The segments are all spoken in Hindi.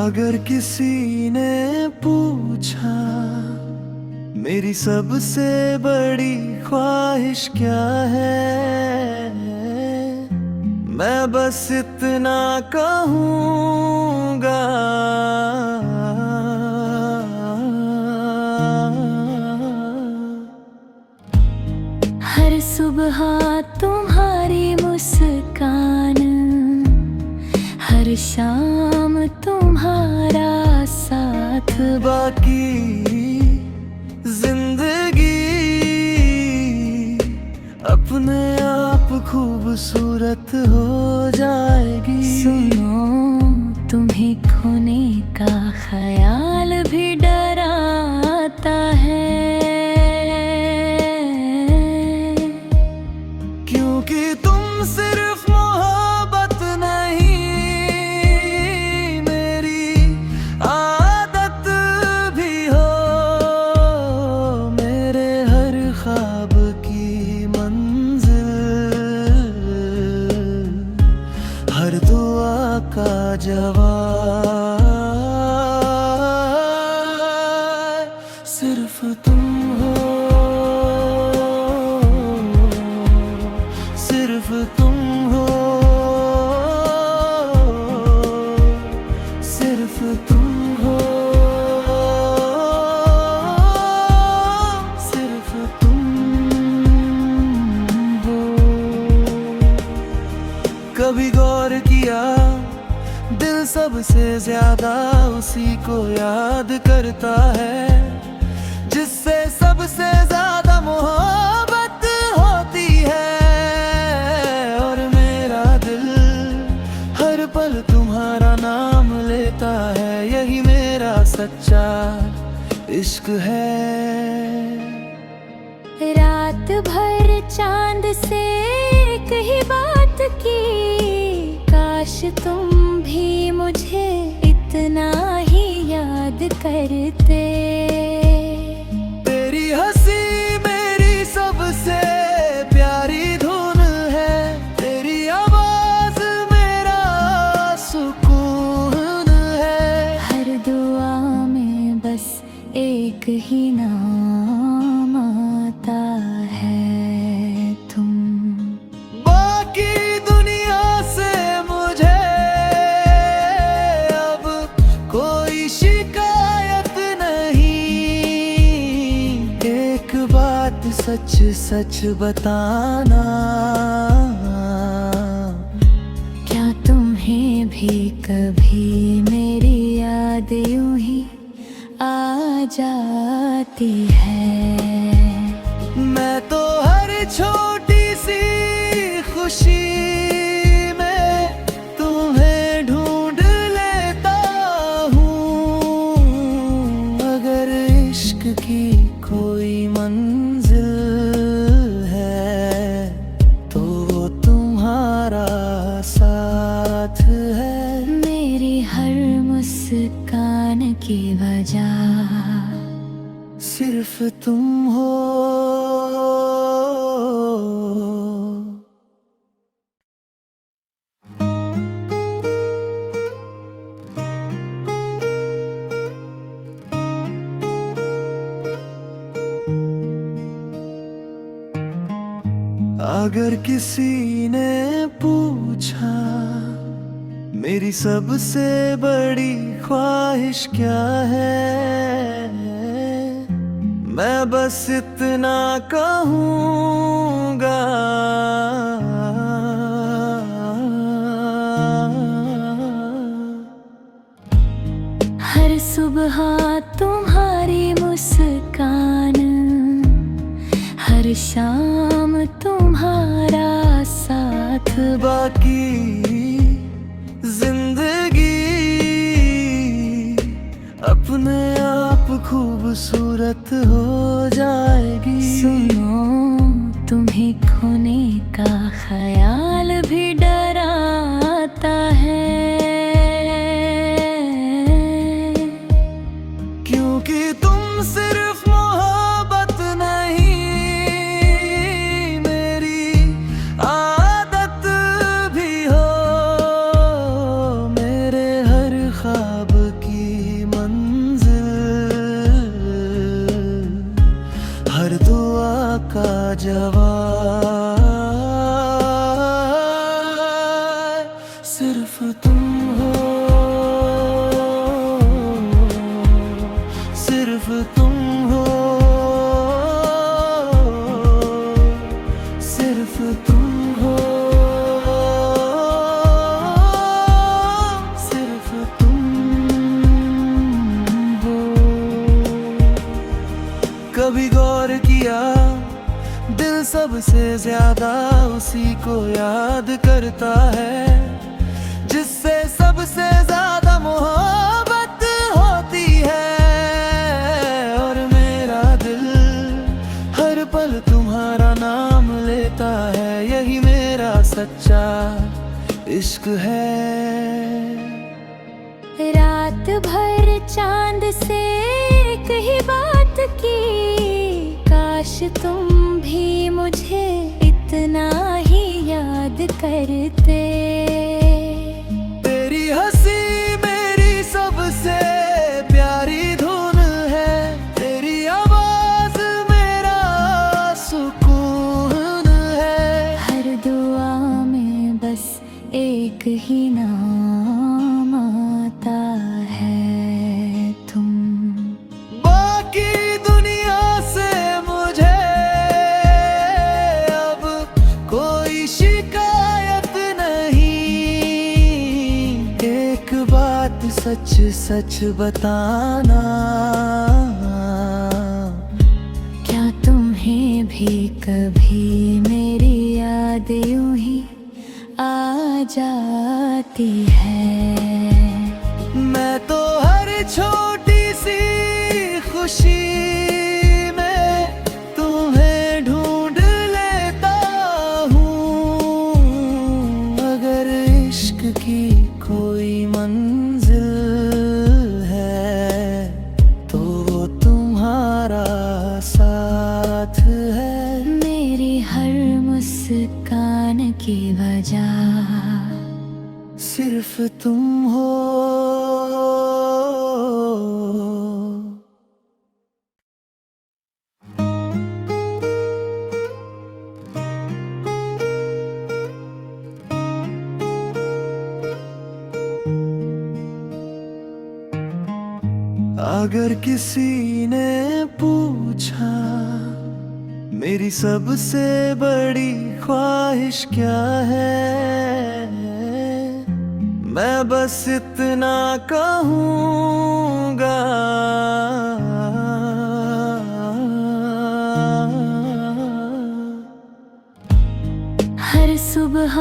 अगर किसी ने पूछा मेरी सबसे बड़ी ख्वाहिश क्या है, मैं बस इतना कहूँगा, हर सुबह तुम्हारी मुस्कान, हर शाम तुम्हारा साथ, बाकी जिंदगी अपने आप खूबसूरत हो जाएगी। सुनो, तुम्हें खोने का ख्याल भी डराता है, क्योंकि तुम सिर्फ मोहब्बत नहीं, मेरी आदत भी हो, मेरे हर ख्वाब की मंजिल, हर दुआ का जवाब सिर्फ तुम हो, सिर्फ तुम हो, सिर्फ तुम हो, सिर्फ तुम हो। कभी गौर किया, दिल सबसे ज्यादा उसी को याद करता है जिससे सबसे ज्यादा मोहब्बत होती है। और मेरा दिल हर पल तुम्हारा नाम लेता है, यही मेरा सच्चा इश्क है। रात भर चांद से एक ही बात की, काश तुम भी मुझे इतना ही याद करते। तेरी हंसी मेरी सबसे प्यारी धुन है, तेरी आवाज मेरा सुकून है। हर दुआ में बस एक ही नाम आता है, तुम। बाकी दुनिया से मुझे अब कोई शिकायत नहीं, एक बात सच सच बताना, क्या तुम्हें भी कभी मेरी याद यूं ही आ जाती है? मैं तो हर छोटी सी खुशी में तुम्हें ढूंढ लेता हूँ। अगर इश्क की कोई मंजिल है तो वो तुम्हारा साथ है। मेरी हर मुस्कान की वजह सिर्फ तुम हो। अगर किसी ने पूछा मेरी सबसे बड़ी ख्वाहिश क्या है, मैं बस इतना कहूँगा, हर सुबह तुम्हारी मुस्कान, हर शाम तुम्हारा साथ, बाकी जिंदगी अपने आप खूबसूरत हो जाएगी। सुनो, तुम्हें खोने का ख्याल भी डराता है, क्योंकि तुम सिर्फ मोहब्बत नहीं, मेरी आदत भी हो, मेरे हर ख्वाब जवाब सिर्फ तुम हो, सिर्फ तुम हो, सिर्फ तुम हो, सिर्फ तुम हो। कभी गौर किया दिल सबसे ज्यादा उसी को याद करता है जिससे सबसे ज्यादा मोहब्बत होती है। और मेरा दिल हर पल तुम्हारा नाम लेता है, यही मेरा सच्चा इश्क है। रात भर चांद से एक ही बात की, काश तुम भी मुझे इतना ही याद करते। तेरी हंसी मेरी सबसे प्यारी धुन है, तेरी आवाज मेरा सुकून है। हर दुआ में बस एक ही नाम आता है, तुम। बाकी दुनिया से मुझे अब कोई शिकायत नहीं। एक बात सच सच बताना, क्या तुम्हें भी कभी मेरी याद यूं ही आ जाती है? मैं तो हर छोटी सी खुशी में तुम्हें ढूंढ लेता हूँ। अगर इश्क की कोई मंजिल है तो वो तुम्हारा साथ है। मेरी हर मुस्कान की वजह सिर्फ तुम हो। अगर किसी ने पूछा मेरी सबसे बड़ी ख्वाहिश क्या है, मैं बस इतना कहूँगा, हर सुबह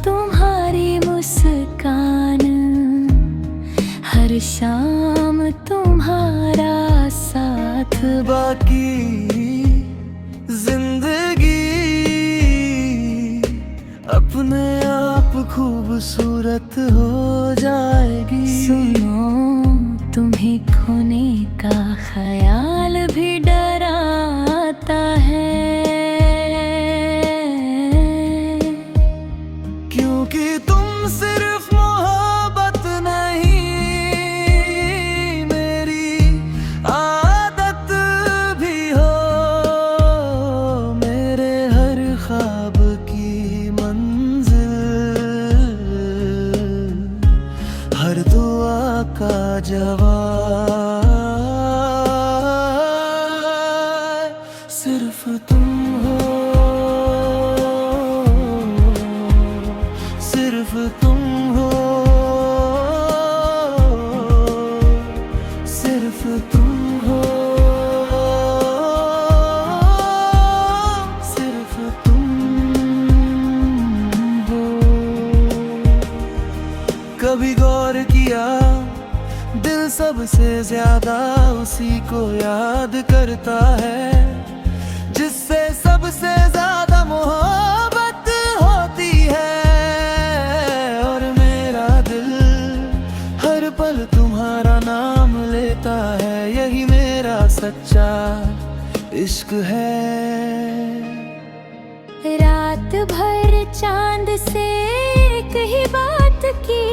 तुम्हारी मुस्कान, हर शाम तुम्हारा साथ। बाकी जिंदगी अपने आप खूबसूरत हो जाएगी। सुनो, तुम्हें खोने का ख्याल भी डराता है, क्योंकि तुम सिर्फ मोहब्बत नहीं, मेरी आदत भी हो। मेरे हर ख्वाब की मंजिल, हर दुआ का जवाब सिर्फ तुम हो, सिर्फ तुम हो, सिर्फ तुम हो, सिर्फ तुम हो। कभी गौर किया दिल सबसे ज्यादा उसी को याद करता है जिससे सबसे ज्यादा मोहब्बत होती है। और मेरा दिल हर पल तुम्हारा नाम लेता है, यही मेरा सच्चा इश्क है। रात भर चांद से एक ही बात की,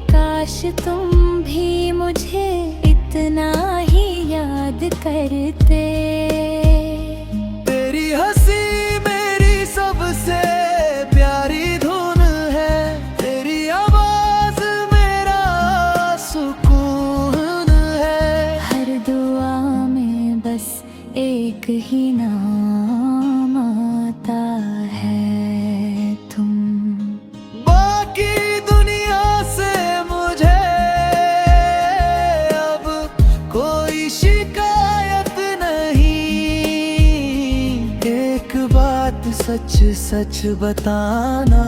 काश तुम भी मुझे इतना ही याद करते। तेरी हंसी एक ही नाम आता है तुम। बाकी दुनिया से मुझे अब कोई शिकायत नहीं। एक बात सच सच बताना,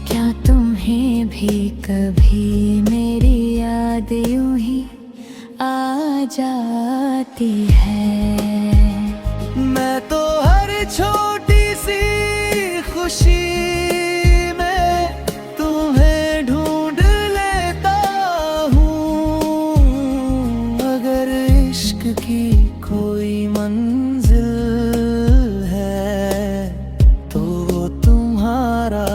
क्या तुम्हें भी कभी मेरी याद यूं ही आ जाती है? मैं तो हर छोटी सी खुशी में तुम्हें ढूंढ लेता हूँ। अगर इश्क की कोई मंजिल है तो वो तुम्हारा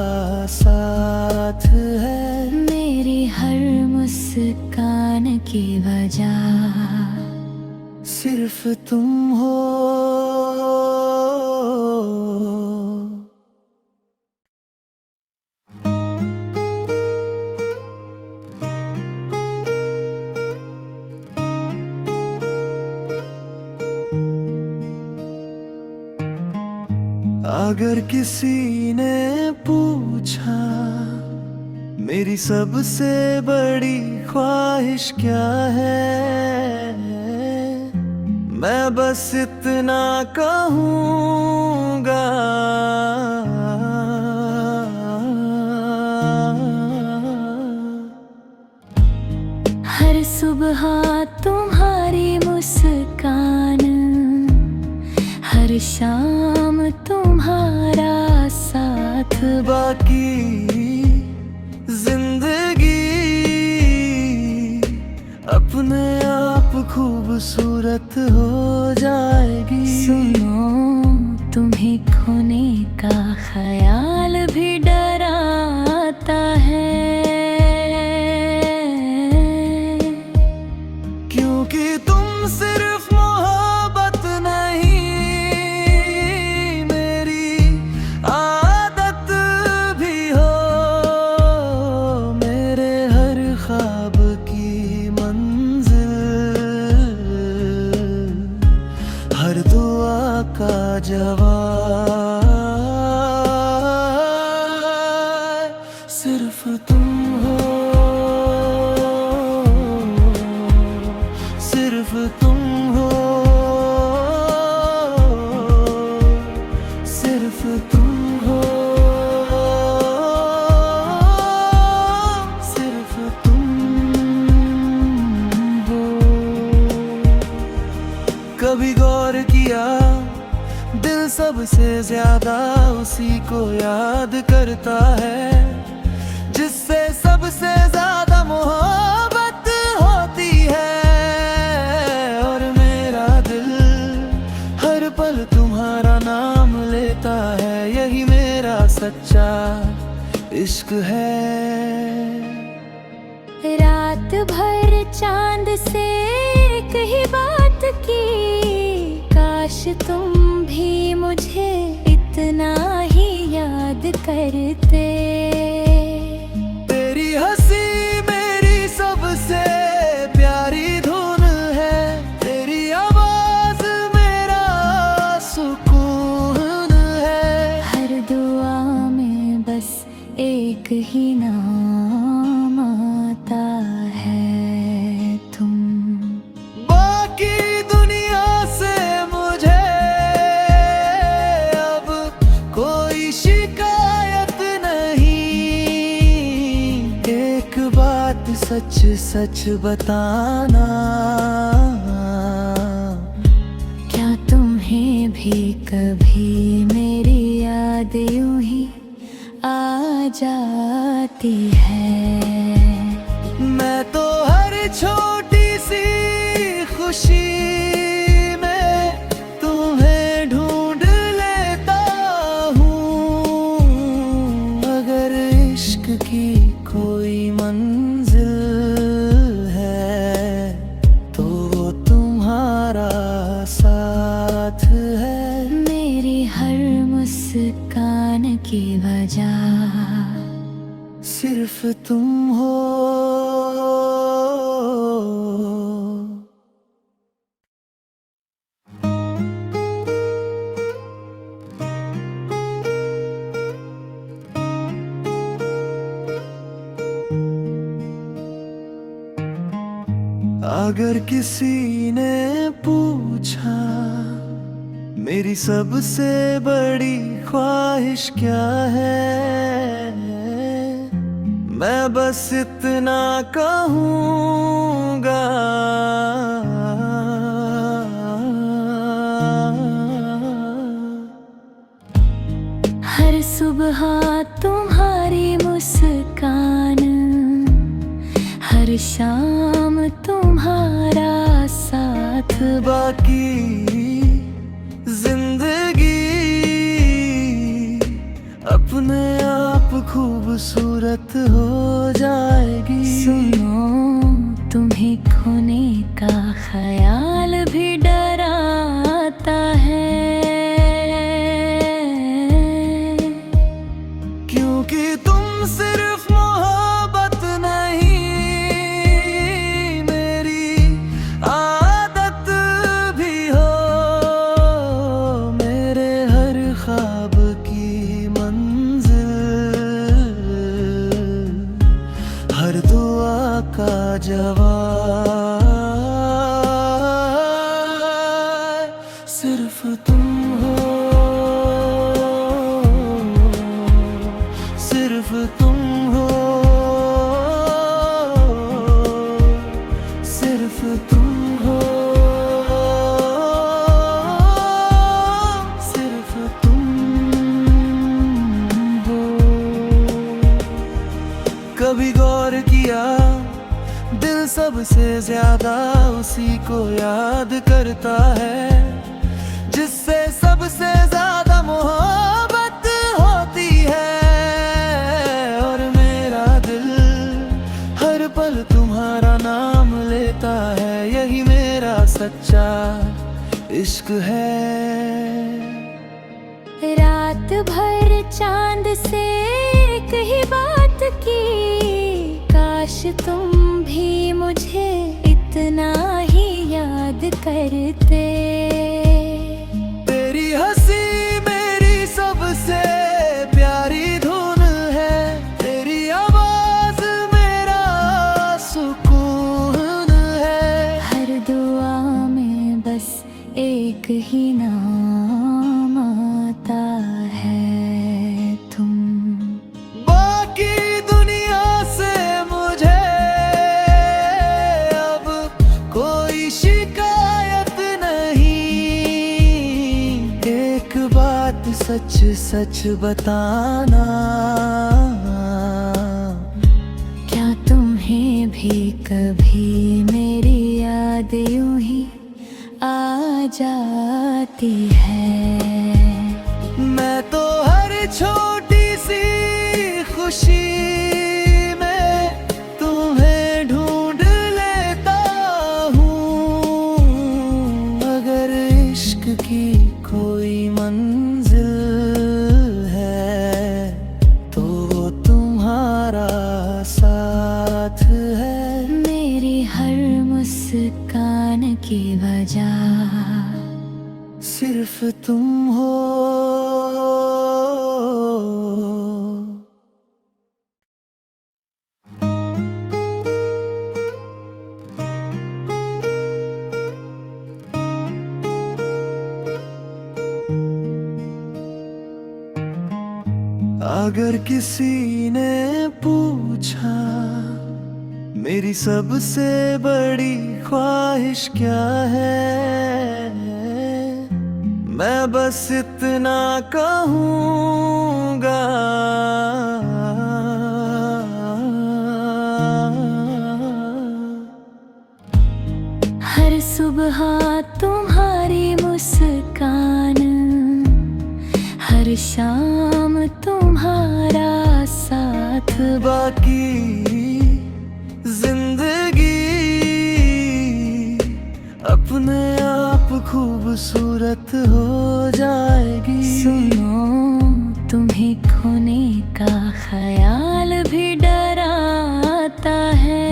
साथ है। मेरी हर मुस्कान की वजह सिर्फ तुम हो। अगर किसी ने पूछा मेरी सबसे बड़ी ख्वाहिश क्या है, मैं बस इतना कहूँगा, हर सुबह तुम्हारी मुस्कान, हर शाम तुम्हारा साथ। बाकी जिंदगी अपने आप खूबसूरत हो जाएगी। सुनो, तुम्हें खोने का ख्याल भी डराता है, क्योंकि तुम सिर्फ मोहब्बत नहीं मेरी आदत भी हो। मेरे हर ख्वाब की मंजिल, हर दुआ का जवाब सिर्फ तुम हो। सिर्फ तुम हो। सिर्फ तुम हो। सिर्फ तुम हो। कभी गौर किया, दिल सबसे ज्यादा उसी को याद करता है जिससे सबसे ज्यादा मोहब्बत होती है। और मेरा दिल हर पल तुम्हारा नाम लेता है, यही मेरा सच्चा इश्क है। रात भर चांद से एक ही बात की, काश तुम भी मुझे इतना ही याद करते। तेरी हंसी मेरी सबसे प्यारी धुन है, तेरी आवाज मेरा सुकून है। हर दुआ में बस एक ही नाम आता है तुम। बाकी दुनिया से मुझे अब कोई शिकायत नहीं। एक बात सच सच बताना, क्या तुम्हें भी कभी मेरी याद यूं ही आ जाती है? मैं तो हर छोटी सी खुशी में तुम्हें ढूंढ लेता हूँ। अगर इश्क की कोई मंजिल है तो वो तुम्हारा साथ है। मेरी हर मुस्कान की वजह सिर्फ तुम हो। अगर किसी ने पूछा मेरी सबसे बड़ी ख्वाहिश क्या है, मैं बस इतना कहूँगा, हर सुबह तुम्हारी मुस्कान, हर शाम तुम्हारा साथ, बाकी जिंदगी अपने आप खूबसूरत हो जाएगी। सुनो, तुम्हें खोने का ख्याल भी डराता है, क्योंकि तुम सिर्फ मोहब्बत नहीं, मेरी आदत भी हो, मेरे हर ख्वाब की मंजिल, हर दुआ का जवाब सिर्फ तुम हो, सिर्फ तुम हो, सिर्फ तुम हो, सिर्फ तुम हो। कभी गौर किया, दिल सबसे ज्यादा उसी को याद करता है जिससे सबसे ज्यादा मोहब्बत होती है। और मेरा दिल हर पल तुम्हारा नाम लेता है, यही मेरा सच्चा इश्क है। रात भर चांद से एक ही बात की, काश तुम भी मुझे इतना ही याद करते। तेरी हंसी मेरी सबसे प्यारी धुन है, तेरी आवाज मेरा सुकून है। हर दुआ में बस एक ही नाम आता है, तुम। बाकी दुनिया से मुझे अब कोई शिकायत नहीं, एक बात सच सच बताना, क्या तुम्हें भी कभी मेरी याद यूं ही आ जाती है? मैं तो हर छोटी सी खुशी में तुम्हें ढूंढ लेता हूँ। अगर इश्क की कोई मंजिल है तो वो तुम्हारा साथ है। मेरी हर मुस्कान की वजह सिर्फ तुम हो। अगर किसी ने पूछा मेरी सबसे बड़ी ख्वाहिश क्या है, मैं बस इतना कहूँगा, हर सुबह तुम्हारी मुस्कान, हर शाम तुम्हारा साथ, बाकी जिंदगी अपने आप खूबसूरत हो जाएगी। सुनो, तुम्हें खोने का ख्याल भी डराता है,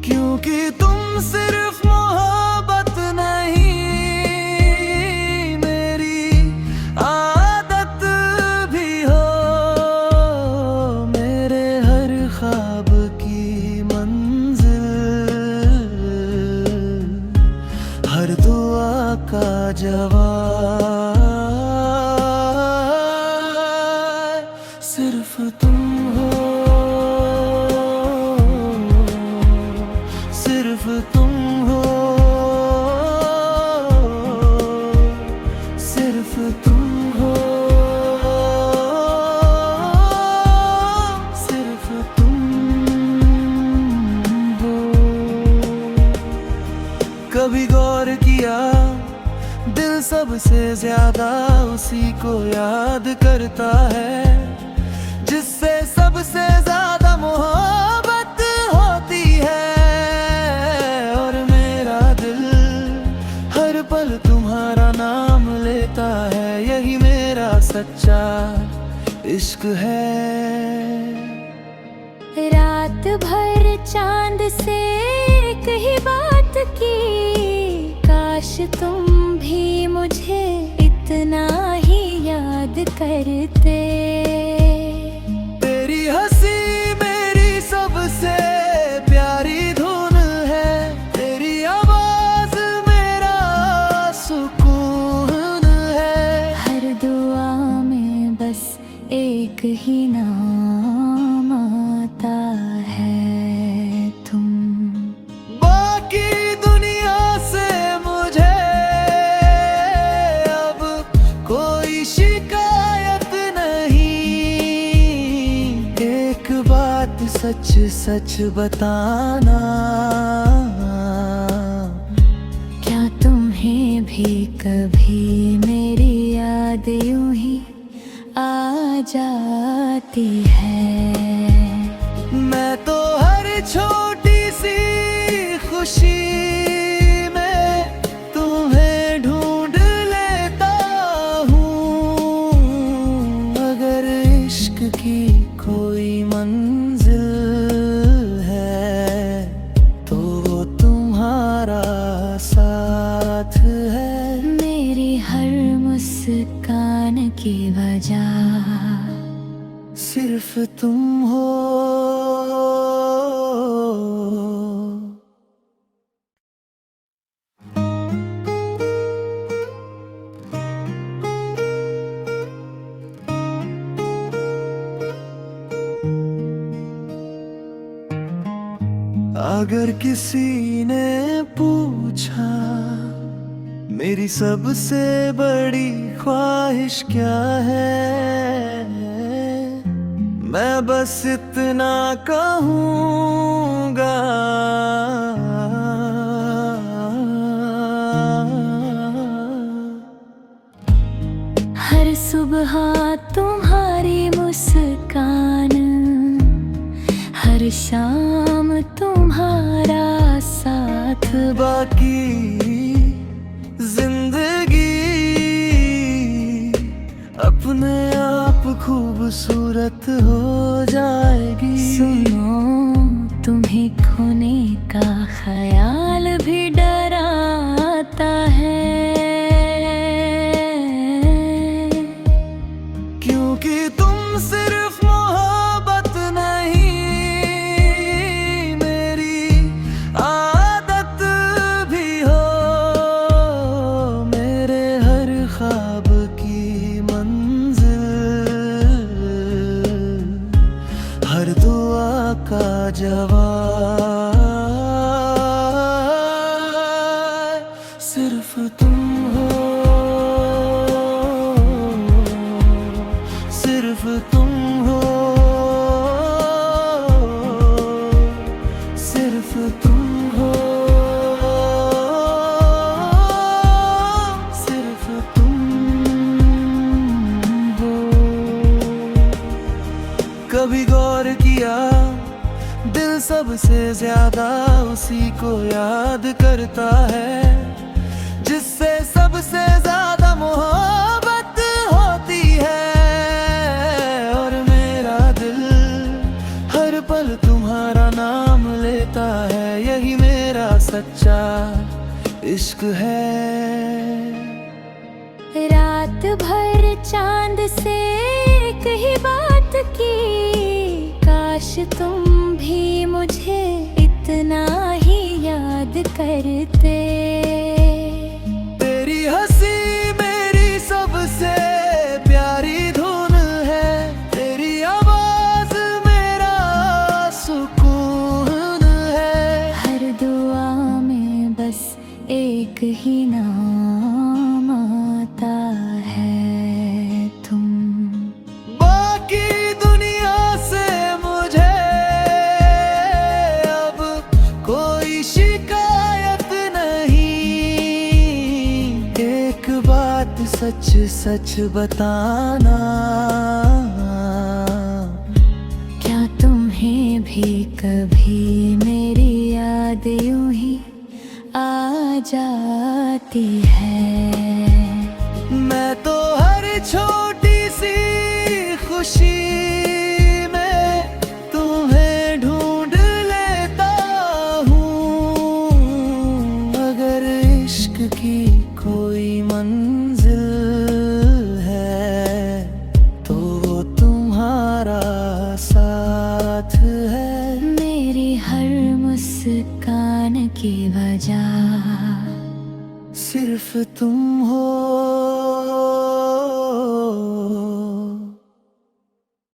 क्योंकि तुम सिर्फ मोहब्बत नहीं, मेरी आदत भी हो, ख्वाब की मंजिल, हर दुआ का जवाब सिर्फ तुम हो, सिर्फ तुम हो, सिर्फ तुम हो, सिर्फ तुम हो। कभी गौर किया दिल सबसे ज्यादा उसी को याद करता है जिससे सबसे ज्यादा मोहब्बत होती है। और मेरा दिल हर पल तुम्हारा नाम लेता है, यही मेरा सच्चा इश्क है। रात भर चांद से एक ही बात की, काश तुम भी मुझे इतना ही याद करते। तेरी हंसी मेरी सबसे प्यारी धुन है, तेरी आवाज मेरा सुकून है। हर दुआ में बस एक ही नाम आता है तुम। बाकी दुनिया से मुझे अब कोई शिकायत नहीं, एक बात सच सच बताना, क्या तुम्हें भी कभी मेरी याद यूं ही आ जाती है? मैं तो हर छोटी सी खुशी में तुम्हें ढूंढ लेता हूँ। अगर इश्क की कोई मंजिल है तो वो तुम्हारा साथ है। मेरी हर मुस्कान की वजह सिर्फ तुम हो। अगर किसी ने पूछा मेरी सबसे बड़ी ख्वाहिश क्या है, मैं बस इतना कहूँगा, हर सुबह तुम्हारी मुस्कान, हर शाम तुम्हारा साथ। बाकी जिंदगी अपने आप खूबसूरत हो जाएगी। सुनो, तुम्हें खोने का ख्याल भी डराता है, क्योंकि तुम सिर्फ मोहब्बत नहीं, मेरी आदत भी हो। मेरे हर ख्वाब की मंजिल, हर दुआ का जवाब सिर्फ तुम हो, सिर्फ तुम हो, सिर्फ तुम हो, सिर्फ तुम हो। कभी गौर किया दिल सबसे ज्यादा उसी को याद करता है जिससे सबसे ज्यादा मोहब्बत होती है। और मेरा दिल हर पल तुम्हारा नाम लेता है, यही मेरा सच्चा इश्क है। रात भर चांद से एक ही बात की, काश तुम भी मुझे इतना ही याद करते। तेरी हंसी मेरी सबसे प्यारी धुन है, तेरी आवाज मेरा सुकून है। हर दुआ में बस एक ही नाम आता है, तुम। बाकी दुनिया से मुझे अब कोई शिकायत नहीं। एक बात सच सच बताना, क्या तुम्हें भी कभी मेरी याद यूं ही आ जाती है? मैं तो हर छोटी सी खुशी में तुम्हें ढूंढ लेता हूँ। अगर इश्क की कोई मंजिल है तो वो तुम्हारा साथ है। मेरी हर मुस्कान की वजह सिर्फ तुम हो।